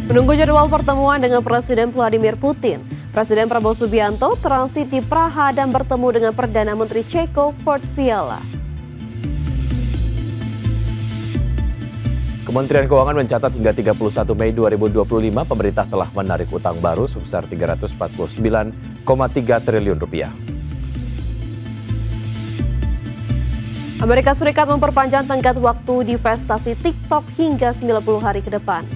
Menunggu jadwal pertemuan dengan Presiden Vladimir Putin, Presiden Prabowo Subianto transit di Praha dan bertemu dengan Perdana Menteri Ceko Petr Fiala. Kementerian Keuangan mencatat hingga 31 Mei 2025 pemerintah telah menarik utang baru sebesar 349,3 triliun rupiah. Amerika Serikat memperpanjang tenggat waktu divestasi TikTok hingga 90 hari ke depan.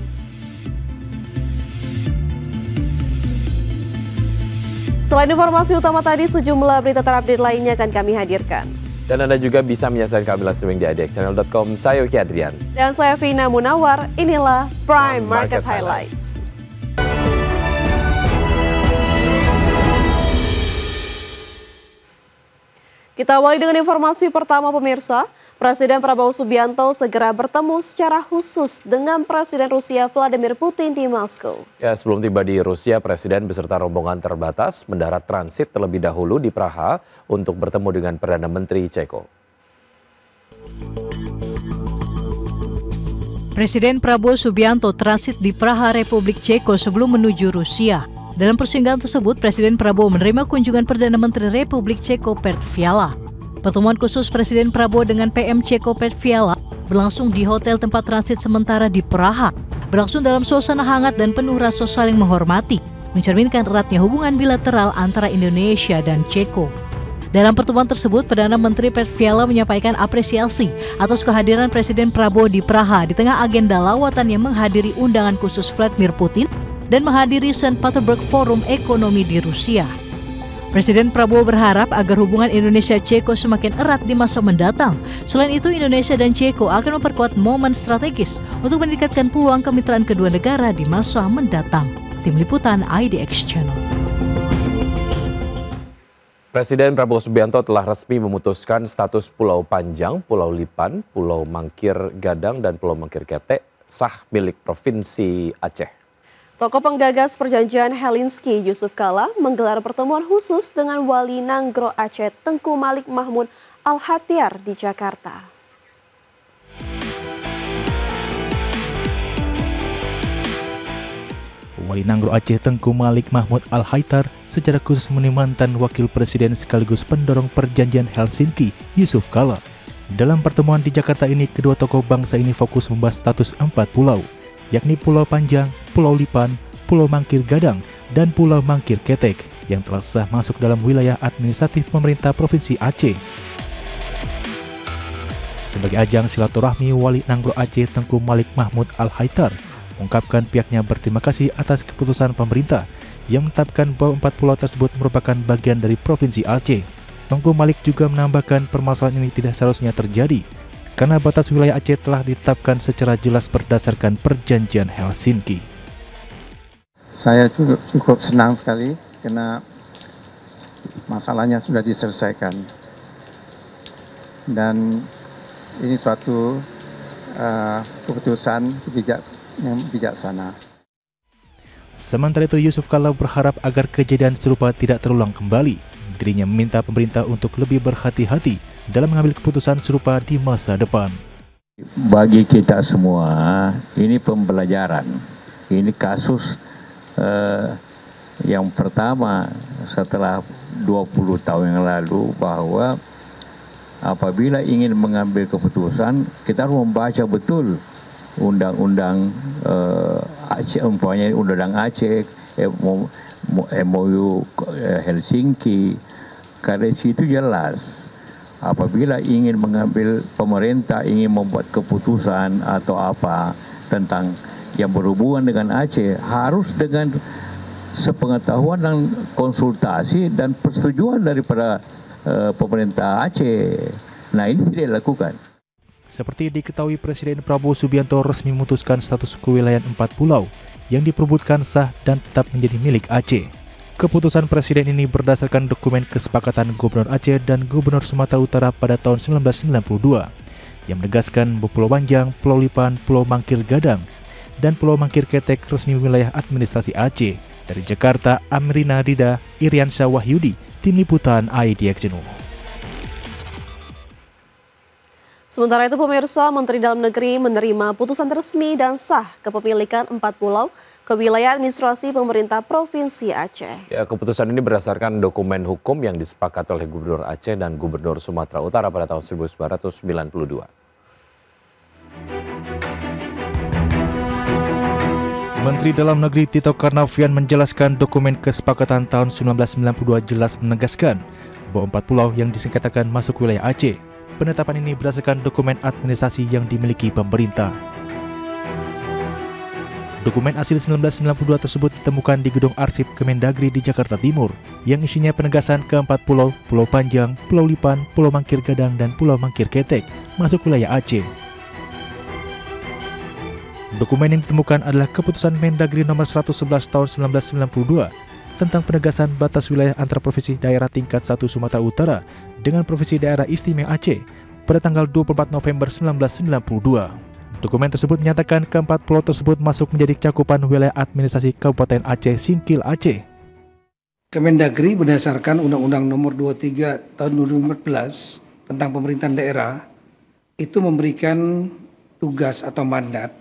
Selain informasi utama tadi, sejumlah berita terupdate lainnya akan kami hadirkan. Dan Anda juga bisa menyaksikan kami live streaming di idxchannel.com. Saya Yogi Adrian. Dan saya Vina Munawar. Inilah Prime Market Highlights. Kita awali dengan informasi pertama pemirsa. Presiden Prabowo Subianto segera bertemu secara khusus dengan Presiden Rusia Vladimir Putin di Moskow. Ya, sebelum tiba di Rusia, Presiden beserta rombongan terbatas mendarat transit terlebih dahulu di Praha untuk bertemu dengan Perdana Menteri Ceko. Presiden Prabowo Subianto transit di Praha, Republik Ceko sebelum menuju Rusia. Dalam persinggahan tersebut, Presiden Prabowo menerima kunjungan Perdana Menteri Republik Ceko Petr Fiala. Pertemuan khusus Presiden Prabowo dengan PM Ceko Petr Fiala berlangsung di hotel tempat transit sementara di Praha. Berlangsung dalam suasana hangat dan penuh rasa saling menghormati, mencerminkan eratnya hubungan bilateral antara Indonesia dan Ceko. Dalam pertemuan tersebut, Perdana Menteri Petr Fiala menyampaikan apresiasi atas kehadiran Presiden Prabowo di Praha di tengah agenda lawatannya menghadiri undangan khusus Vladimir Putin dan menghadiri St. Petersburg Forum Ekonomi di Rusia. Presiden Prabowo berharap agar hubungan Indonesia-Ceko semakin erat di masa mendatang. Selain itu, Indonesia dan Ceko akan memperkuat momen strategis untuk meningkatkan peluang kemitraan kedua negara di masa mendatang. Tim Liputan IDX Channel. Presiden Prabowo Subianto telah resmi memutuskan status Pulau Panjang, Pulau Lipan, Pulau Mangkir Gadang, dan Pulau Mangkir Ketek sah milik Provinsi Aceh. Tokoh penggagas perjanjian Helsinki Yusuf Kala menggelar pertemuan khusus dengan Wali Nanggro Aceh Tengku Malik Mahmud Al-Hatyar di Jakarta. Wali Nanggro Aceh Tengku Malik Mahmud Al-Hatyar secara khusus menemui mantan Wakil Presiden sekaligus pendorong perjanjian Helsinki Yusuf Kala. Dalam pertemuan di Jakarta ini, kedua tokoh bangsa ini fokus membahas status 4 pulau, yakni Pulau Panjang, Pulau Lipan, Pulau Mangkir Gadang, dan Pulau Mangkir Ketek yang telah sah masuk dalam wilayah administratif pemerintah Provinsi Aceh. Sebagai ajang silaturahmi, Wali Nanggro Aceh Tengku Malik Mahmud Al-Hatyar mengungkapkan pihaknya berterima kasih atas keputusan pemerintah yang menetapkan bahwa 4 pulau tersebut merupakan bagian dari Provinsi Aceh. Tengku Malik juga menambahkan permasalahan ini tidak seharusnya terjadi, karena batas wilayah Aceh telah ditetapkan secara jelas berdasarkan perjanjian Helsinki. Saya cukup senang sekali karena masalahnya sudah diselesaikan. Dan ini suatu keputusan yang bijaksana. Sementara itu, Yusuf Kala berharap agar kejadian serupa tidak terulang kembali. Dirinya meminta pemerintah untuk lebih berhati-hati dalam mengambil keputusan serupa di masa depan. Bagi kita semua, ini pembelajaran. Ini kasus yang pertama setelah 20 tahun yang lalu, bahwa apabila ingin mengambil keputusan, kita harus membaca betul undang-undang Aceh, umpamanya undang-undang Aceh, MOU Helsinki, karena situ jelas. Apabila ingin mengambil, pemerintah ingin membuat keputusan atau apa tentang yang berhubungan dengan Aceh, harus dengan sepengetahuan dan konsultasi dan persetujuan daripada pemerintah Aceh. Nah, ini tidak dilakukan. Seperti diketahui, Presiden Prabowo Subianto resmi memutuskan status kewilayahan 4 pulau yang diperebutkan sah dan tetap menjadi milik Aceh. Keputusan Presiden ini berdasarkan dokumen kesepakatan Gubernur Aceh dan Gubernur Sumatera Utara pada tahun 1992 yang menegaskan bahwa Pulau Panjang, Pulau Lipan, Pulau Mangkir Gadang, dan Pulau Mangkir Ketek resmi wilayah administrasi Aceh. Dari Jakarta, Amrina Dida, Iriansyah Wahyudi, Tim Liputan IDX Channel. Sementara itu pemirsa, Menteri Dalam Negeri menerima putusan resmi dan sah kepemilikan 4 pulau ke wilayah administrasi pemerintah Provinsi Aceh. Ya, keputusan ini berdasarkan dokumen hukum yang disepakati oleh Gubernur Aceh dan Gubernur Sumatera Utara pada tahun 1992. Menteri Dalam Negeri Tito Karnavian menjelaskan dokumen kesepakatan tahun 1992 jelas menegaskan bahwa 4 pulau yang disengketakan masuk wilayah Aceh. Penetapan ini berdasarkan dokumen administrasi yang dimiliki pemerintah. Dokumen hasil 1992 tersebut ditemukan di Gedung Arsip Kemendagri di Jakarta Timur, yang isinya penegasan ke-4 pulau, Pulau Panjang, Pulau Lipan, Pulau Mangkir Gadang, dan Pulau Mangkir Ketek, masuk wilayah Aceh. Dokumen yang ditemukan adalah Keputusan Mendagri nomor 111 tahun 1992 tentang penegasan batas wilayah antara Provinsi Daerah Tingkat 1 Sumatera Utara dengan Provinsi Daerah Istimewa Aceh pada tanggal 24 November 1992. Dokumen tersebut menyatakan ke-4 pulau tersebut masuk menjadi cakupan wilayah administrasi Kabupaten Aceh Singkil Aceh. Kemendagri berdasarkan Undang-Undang Nomor 23 Tahun 2014 tentang pemerintahan daerah itu memberikan tugas atau mandat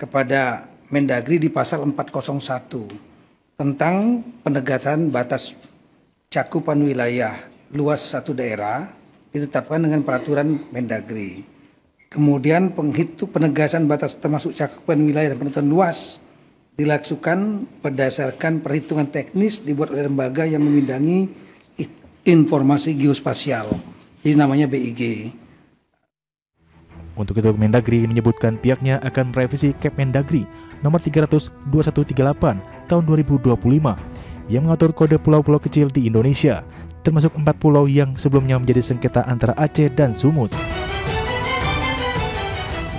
kepada Mendagri di pasal 401 tentang penegasan batas cakupan wilayah luas satu daerah ditetapkan dengan peraturan Mendagri. Kemudian penegasan batas termasuk cakupan wilayah dan penentuan luas dilakukan berdasarkan perhitungan teknis dibuat oleh lembaga yang membidangi informasi geospasial, jadi namanya BIG. Untuk itu Mendagri menyebutkan pihaknya akan merevisi Kepmendagri nomor 300/2138 tahun 2025 yang mengatur kode pulau-pulau kecil di Indonesia, termasuk 4 pulau yang sebelumnya menjadi sengketa antara Aceh dan Sumut.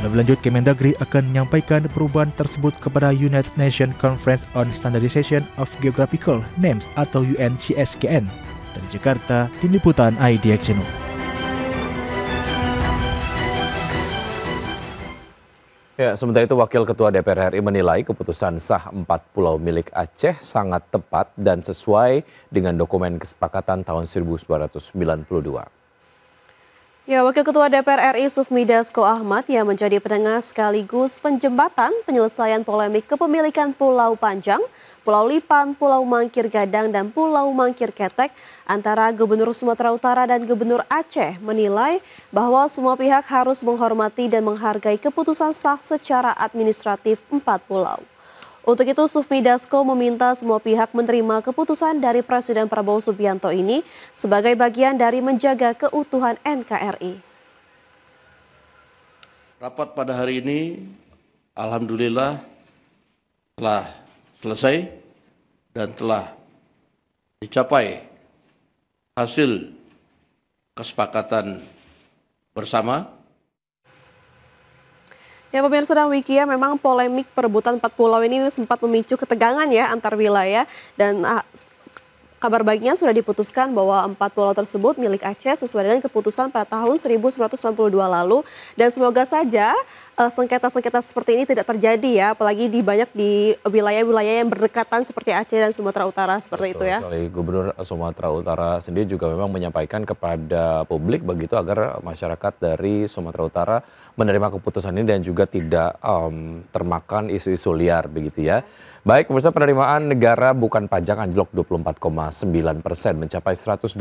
Lebih lanjut, Kemendagri akan menyampaikan perubahan tersebut kepada United Nations Conference on Standardization of Geographical Names atau UNCSGN. Dari Jakarta, Tim Liputan IDX Channel. Ya, sementara itu Wakil Ketua DPR RI menilai keputusan sah 4 pulau milik Aceh sangat tepat dan sesuai dengan dokumen kesepakatan tahun 1992. Ya, Wakil Ketua DPR RI Sufmi Dasko Ahmad yang menjadi penengah sekaligus penjembatan penyelesaian polemik kepemilikan Pulau Panjang, Pulau Lipan, Pulau Mangkir Gadang, dan Pulau Mangkir Ketek antara Gubernur Sumatera Utara dan Gubernur Aceh menilai bahwa semua pihak harus menghormati dan menghargai keputusan sah secara administratif 4 pulau. Untuk itu, Sufmi Dasko meminta semua pihak menerima keputusan dari Presiden Prabowo Subianto ini sebagai bagian dari menjaga keutuhan NKRI. Rapat pada hari ini, alhamdulillah, telah selesai dan telah dicapai hasil kesepakatan bersama. Ya, pemirsa dan Wikia, memang polemik perebutan 4 pulau ini sempat memicu ketegangan ya antar wilayah, dan kabar baiknya sudah diputuskan bahwa 4 pulau tersebut milik Aceh sesuai dengan keputusan pada tahun 1992 lalu, dan semoga saja sengketa-sengketa seperti ini tidak terjadi ya, apalagi banyak di wilayah-wilayah yang berdekatan seperti Aceh dan Sumatera Utara seperti itu ya. Gubernur Sumatera Utara sendiri juga memang menyampaikan kepada publik begitu agar masyarakat dari Sumatera Utara menerima keputusan ini dan juga tidak termakan isu-isu liar begitu ya. Baik, pemirsa, penerimaan negara bukan pajak anjlok 24,9% mencapai 188,7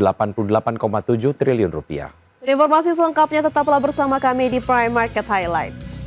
triliun rupiah. Informasi selengkapnya tetaplah bersama kami di Prime Market Highlights.